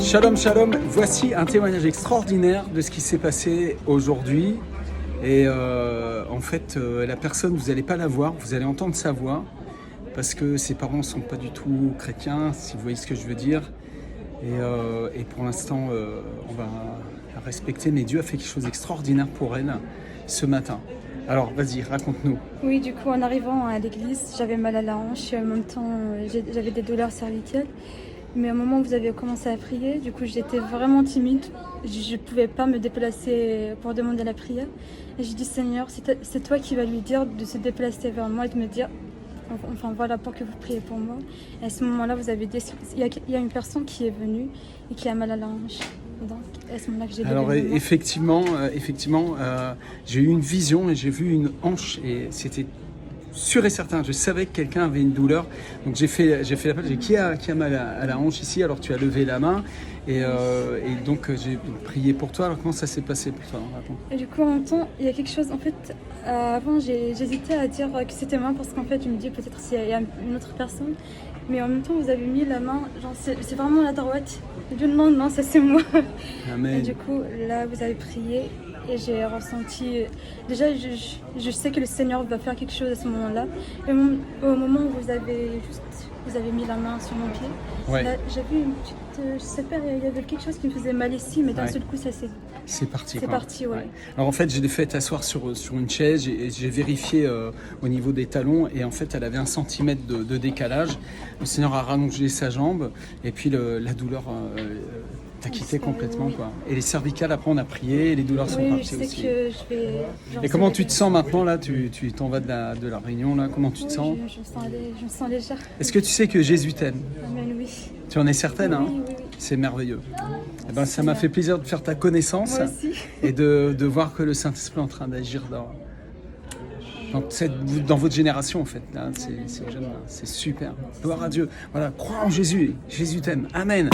Shalom, shalom. Voici un témoignage extraordinaire de ce qui s'est passé aujourd'hui. Et en fait, la personne, vous n'allez pas la voir, vous allez entendre sa voix, parce que ses parents ne sont pas du tout chrétiens, si vous voyez ce que je veux dire. Et pour l'instant, on va la respecter, mais Dieu a fait quelque chose d'extraordinaire pour elle ce matin. Alors, vas-y, raconte-nous. Oui, du coup, en arrivant à l'église, j'avais mal à la hanche et en même temps, j'avais des douleurs cervicales. Mais au moment où vous avez commencé à prier, du coup, j'étais vraiment timide. Je ne pouvais pas me déplacer pour demander la prière. Et j'ai dit, Seigneur, c'est toi qui vas lui dire de se déplacer vers moi et de me dire, enfin voilà, pour que vous priez pour moi. Et à ce moment-là, il y a une personne qui est venue et qui a mal à la hanche. Donc, à ce moment-là que j'ai levé Alors le main. effectivement, j'ai eu une vision et j'ai vu une hanche et c'était sûr et certain. Je savais que quelqu'un avait une douleur, donc j'ai fait l'appel. J'ai dit, qui a mal à la hanche ici? Alors tu as levé la main et donc j'ai prié pour toi. Alors comment ça s'est passé pour toi? Raconte. Et du coup, en même temps, il y a quelque chose. En fait, avant, j'hésitais à dire que c'était moi parce qu'en fait, je me dis peut-être s'il y a une autre personne. Mais en même temps, vous avez mis la main, genre c'est vraiment la droite. J'ai dit non, ça c'est moi. Amen. Et du coup, là, vous avez prié et j'ai ressenti. Déjà, je sais que le Seigneur va faire quelque chose à ce moment-là. Et au moment où vous avez mis la main sur mon pied, Ouais. là, j'ai vu une petite. Je sais pas, il y avait quelque chose qui me faisait mal ici, mais d'un Ouais. seul coup, ça s'est. C'est parti. C'est quoi. parti, ouais. Alors en fait, je l'ai fait asseoir sur une chaise et j'ai vérifié au niveau des talons et en fait, elle avait 1 centimètre de décalage. Le Seigneur a rallongé sa jambe et puis la douleur t'a quitté complètement, quoi. Et les cervicales, après, on a prié et les douleurs sont Oui, je parties sais aussi. que je vais. Et comment tu te sens maintenant là? Tu t'en vas de la réunion là? Comment tu te sens? Je me sens légère. Est-ce que tu sais que Jésus t'aime? Amen, oui. Tu en es certaine, hein? Oui. C'est merveilleux. Eh ben, ça m'a fait plaisir de faire ta connaissance Moi aussi. et de voir que le Saint-Esprit est en train d'agir dans votre génération en fait. Là, c'est jeune, là. C'est super. Gloire à Dieu. Voilà, crois en Jésus. Jésus t'aime. Amen.